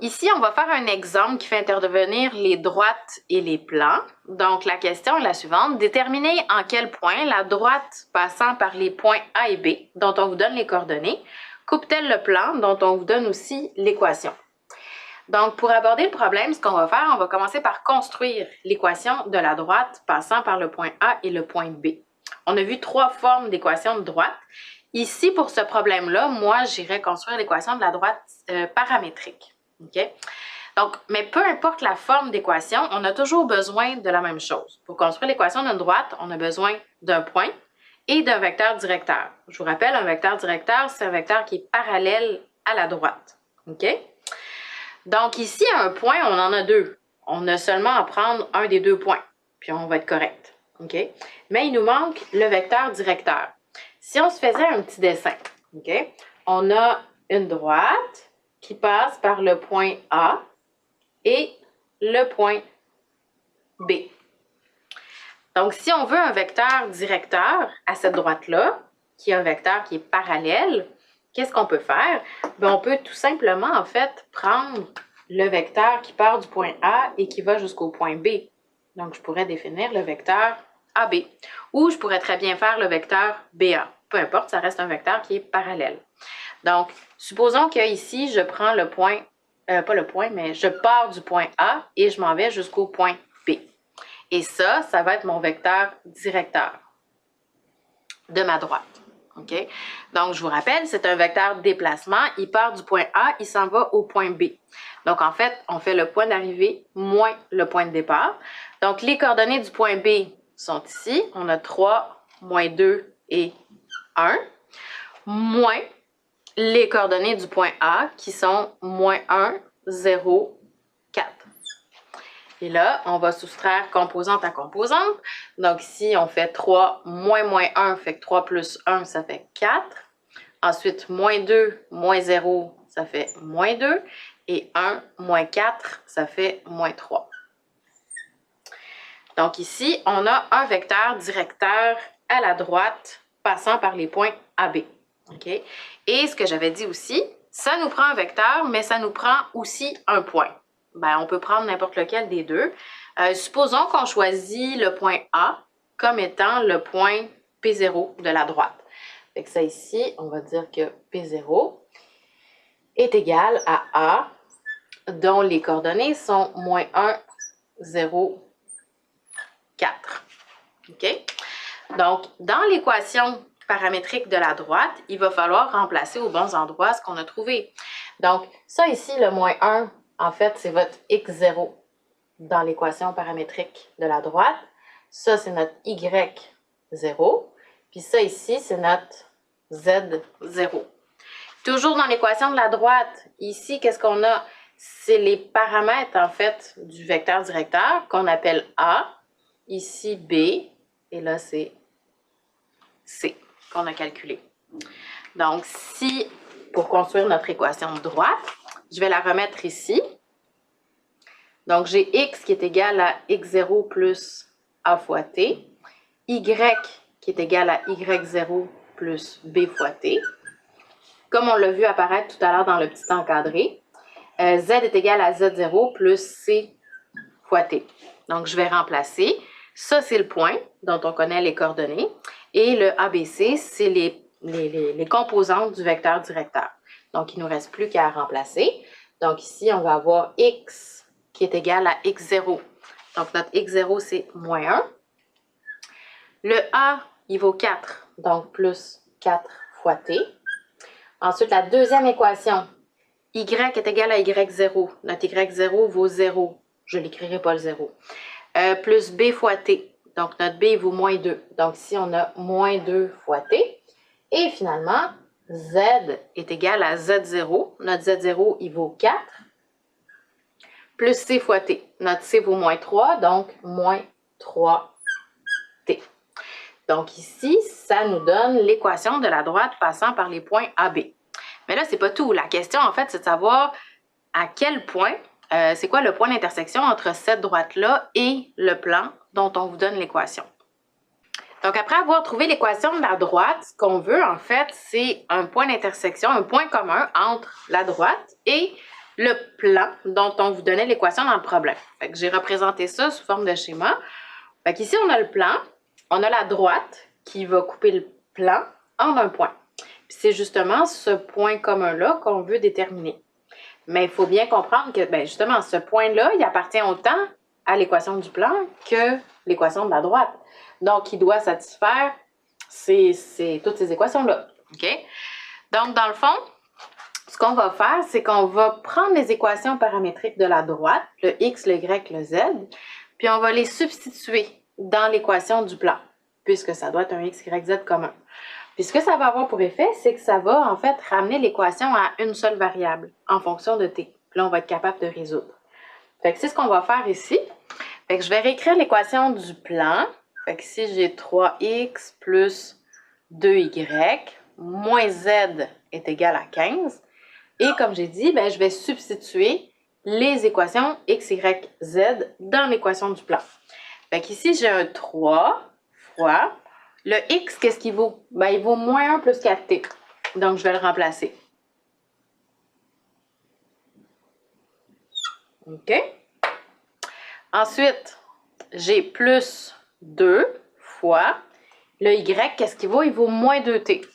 Ici, on va faire un exemple qui fait intervenir les droites et les plans. Donc, la question est la suivante. Déterminez en quel point la droite passant par les points A et B, dont on vous donne les coordonnées, coupe-t-elle le plan dont on vous donne aussi l'équation. Donc, pour aborder le problème, ce qu'on va faire, on va commencer par construire l'équation de la droite passant par le point A et le point B. On a vu 3 formes d'équation de droite. Ici, pour ce problème-là, moi, j'irais construire l'équation de la droite paramétrique. OK? Donc, mais peu importe la forme d'équation, on a toujours besoin de la même chose. Pour construire l'équation d'une droite, on a besoin d'un point et d'un vecteur directeur. Je vous rappelle, un vecteur directeur, c'est un vecteur qui est parallèle à la droite. OK? Donc, ici, à un point, on en a 2. On a seulement à prendre un des 2 points, puis on va être correct. OK? Mais il nous manque le vecteur directeur. Si on se faisait un petit dessin, OK? On a une droite qui passe par le point A et le point B. Donc, si on veut un vecteur directeur à cette droite-là, qui est un vecteur qui est parallèle, qu'est-ce qu'on peut faire? Bien, on peut tout simplement, en fait, prendre le vecteur qui part du point A et qui va jusqu'au point B. Donc, je pourrais définir le vecteur AB. Ou je pourrais très bien faire le vecteur BA. Peu importe, ça reste un vecteur qui est parallèle. Donc, supposons qu'ici, je prends le point, pas le point, mais je pars du point A et je m'en vais jusqu'au point B. Et ça va être mon vecteur directeur de ma droite. OK? Donc, je vous rappelle, c'est un vecteur déplacement. Il part du point A, il s'en va au point B. Donc, en fait, on fait le point d'arrivée moins le point de départ. Donc, les coordonnées du point B sont ici. On a 3, moins 2 et 1, moins les coordonnées du point A qui sont moins 1, 0, 4. Et là, on va soustraire composante à composante. Donc ici, on fait 3 moins 1, fait que 3 plus 1, ça fait 4. Ensuite, moins 2, moins 0, ça fait moins 2. Et 1, moins 4, ça fait moins 3. Donc ici, on a un vecteur directeur à la droite passant par les points AB. Okay? Et ce que j'avais dit aussi, ça nous prend un vecteur, mais ça nous prend aussi un point. Ben, on peut prendre n'importe lequel des deux. Supposons qu'on choisit le point A comme étant le point P0 de la droite. Fait que ça ici, on va dire que P0 est égal à A, dont les coordonnées sont moins 1, 0, 4. OK? Donc, dans l'équation paramétrique de la droite, il va falloir remplacer aux bons endroits ce qu'on a trouvé. Donc, ça ici, le moins 1, en fait, c'est votre x0 dans l'équation paramétrique de la droite. Ça, c'est notre y0. Puis ça ici, c'est notre z0. Toujours dans l'équation de la droite, ici, qu'est-ce qu'on a? C'est les paramètres, en fait, du vecteur directeur qu'on appelle A. Ici, B. Et là, c'est C qu'on a calculé. Donc, si, pour construire notre équation de droite, je vais la remettre ici. Donc, j'ai x qui est égal à x0 plus a fois t, y qui est égal à y0 plus b fois t. Comme on l'a vu apparaître tout à l'heure dans le petit encadré, z est égal à z0 plus c fois t. Donc, je vais remplacer. Ça, c'est le point dont on connaît les coordonnées. Et le ABC, c'est les composantes du vecteur directeur. Donc, il ne nous reste plus qu'à remplacer. Donc, ici, on va avoir x qui est égal à x0. Donc, notre x0, c'est moins 1. Le A, il vaut 4. Donc, plus 4 fois t. Ensuite, la deuxième équation, y est égal à y0. Notre y0 vaut 0. Je n'écrirai pas le 0. Plus b fois t. Donc, notre b vaut moins 2. Donc, ici, on a moins 2 fois t. Et finalement, z est égal à z0. Notre z0, il vaut 4. Plus c fois t. Notre c vaut moins 3, donc moins 3t. Donc, ici, ça nous donne l'équation de la droite passant par les points AB. Mais là, c'est pas tout. La question, en fait, c'est de savoir à quel point, c'est quoi le point d'intersection entre cette droite-là et le plan dont on vous donne l'équation. Donc, après avoir trouvé l'équation de la droite, ce qu'on veut, en fait, c'est un point d'intersection, un point commun entre la droite et le plan dont on vous donnait l'équation dans le problème. Fait que j'ai représenté ça sous forme de schéma. Fait qu'ici, on a le plan, on a la droite qui va couper le plan en un point. Puis c'est justement ce point commun-là qu'on veut déterminer. Mais il faut bien comprendre que, ben justement, ce point-là, il appartient autant à l'équation du plan que l'équation de la droite. Donc, il doit satisfaire toutes ces équations-là. OK? Donc, dans le fond, ce qu'on va faire, c'est qu'on va prendre les équations paramétriques de la droite, le x, le y, le z, puis on va les substituer dans l'équation du plan, puisque ça doit être un x, y, z commun. Puis ce que ça va avoir pour effet, c'est que ça va en fait ramener l'équation à une seule variable en fonction de t. Puis là, on va être capable de résoudre. Fait que c'est ce qu'on va faire ici. Fait que je vais réécrire l'équation du plan. Fait que ici, j'ai 3x plus 2y moins z est égal à 15. Et comme j'ai dit, ben, je vais substituer les équations x, y, z dans l'équation du plan. Fait qu'ici, j'ai un 3 fois le x, qu'est-ce qu'il vaut? Ben, il vaut moins 1 plus 4t. Donc, je vais le remplacer. OK? Ensuite, j'ai plus 2 fois le y, qu'est-ce qu'il vaut? Il vaut moins 2t.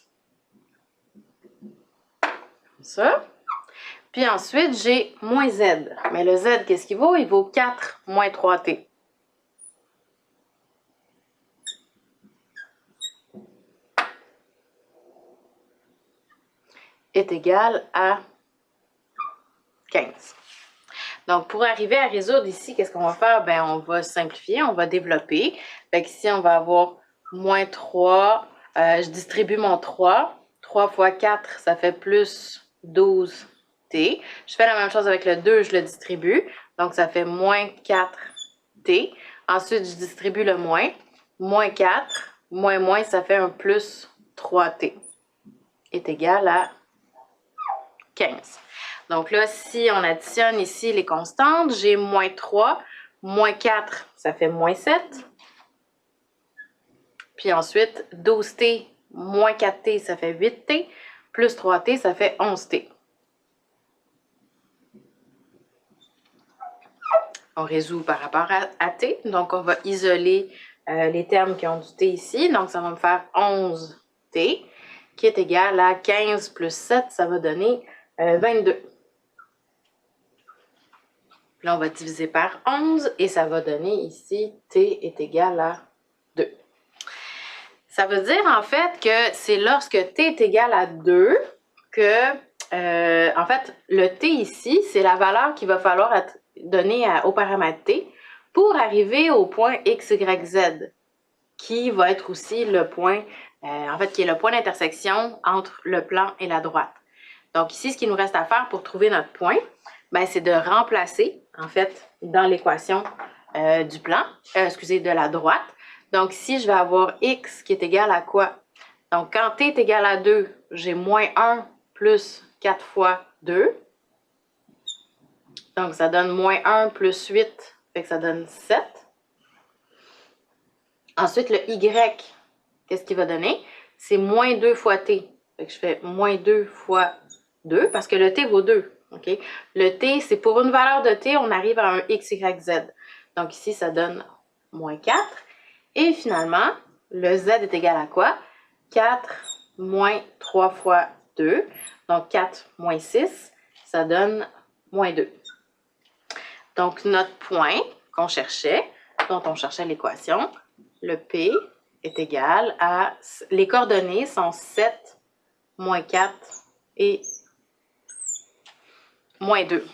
Comme ça. Puis ensuite, j'ai moins z. Mais le z, qu'est-ce qu'il vaut? Il vaut 4 moins 3t. Est égal à 15. Donc, pour arriver à résoudre ici, qu'est-ce qu'on va faire? Ben, on va simplifier, on va développer. Fait qu'ici, on va avoir moins 3. Je distribue mon 3. 3 fois 4, ça fait plus 12t. Je fais la même chose avec le 2, je le distribue. Donc, ça fait moins 4t. Ensuite, je distribue le moins. Moins 4, moins, ça fait un plus 3t. Est égal à 15. Donc là, si on additionne ici les constantes, j'ai moins 3, moins 4, ça fait moins 7. Puis ensuite, 12t moins 4t, ça fait 8t, plus 3t, ça fait 11t. On résout par rapport à t, donc on va isoler les termes qui ont du t ici. Donc ça va me faire 11t, qui est égal à 15 plus 7, ça va donner 22. Là, on va diviser par 11 et ça va donner ici t est égal à 2. Ça veut dire en fait que c'est lorsque t est égal à 2 que, en fait, le t ici, c'est la valeur qu'il va falloir donner au paramètre t pour arriver au point x, y, z, qui va être aussi le point, en fait, qui est le point d'intersection entre le plan et la droite. Donc ici, ce qu'il nous reste à faire pour trouver notre point, ben, c'est de remplacer, en fait, dans l'équation du plan, de la droite. Donc ici, je vais avoir x qui est égal à quoi? Donc quand t est égal à 2, j'ai moins 1 plus 4 fois 2. Donc ça donne moins 1 plus 8, fait que ça donne 7. Ensuite, le y, qu'est-ce qu'il va donner? C'est moins 2 fois t. Fait que je fais moins 2 fois 2 parce que le t vaut 2. Okay? Le t, c'est pour une valeur de t, on arrive à un x, y, z. Donc ici, ça donne moins 4. Et finalement, le z est égal à quoi? 4 moins 3 fois 2. Donc 4 moins 6, ça donne moins 2. Donc notre point qu'on cherchait, dont on cherchait l'équation, le P est égal à... Les coordonnées sont 7, moins 4 et moins 2.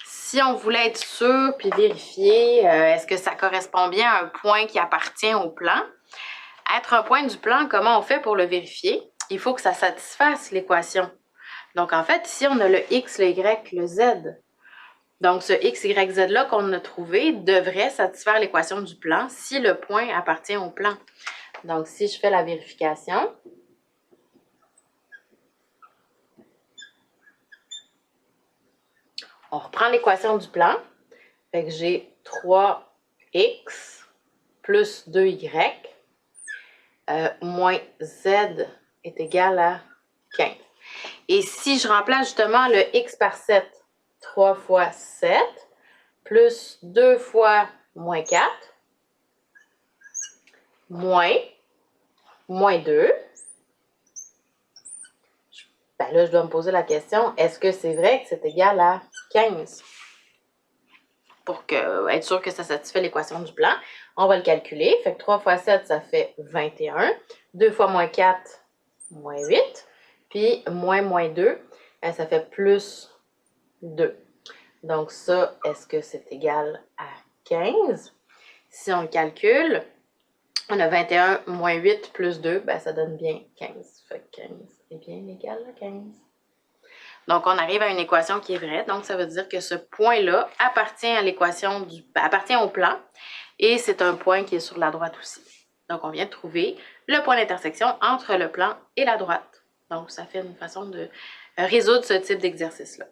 Si on voulait être sûr puis vérifier est-ce que ça correspond bien à un point qui appartient au plan, être un point du plan, comment on fait pour le vérifier? Il faut que ça satisfasse l'équation. Donc en fait, ici, on a le x, le y, le z. Donc ce x, y, z-là qu'on a trouvé devrait satisfaire l'équation du plan si le point appartient au plan. Donc si je fais la vérification, on reprend l'équation du plan. Fait que j'ai 3x plus 2y moins z est égal à 15. Et si je remplace justement le x par 7, 3 fois 7, plus 2 fois moins 4, moins 2. Ben là, je dois me poser la question, est-ce que c'est vrai que c'est égal à 15? Pour être sûr que ça satisfait l'équation du plan, on va le calculer. Fait que 3 fois 7, ça fait 21. 2 fois moins 4, moins 8. Puis moins 2, ça fait plus 2. Donc ça, est-ce que c'est égal à 15? Si on le calcule, on a 21 moins 8 plus 2, ben ça donne bien 15. Fait que 15 est bien égal à 15. Donc, on arrive à une équation qui est vraie. Donc, ça veut dire que ce point-là appartient à l'équation appartient au plan et c'est un point qui est sur la droite aussi. Donc, on vient de trouver le point d'intersection entre le plan et la droite. Donc, ça fait une façon de résoudre ce type d'exercice-là.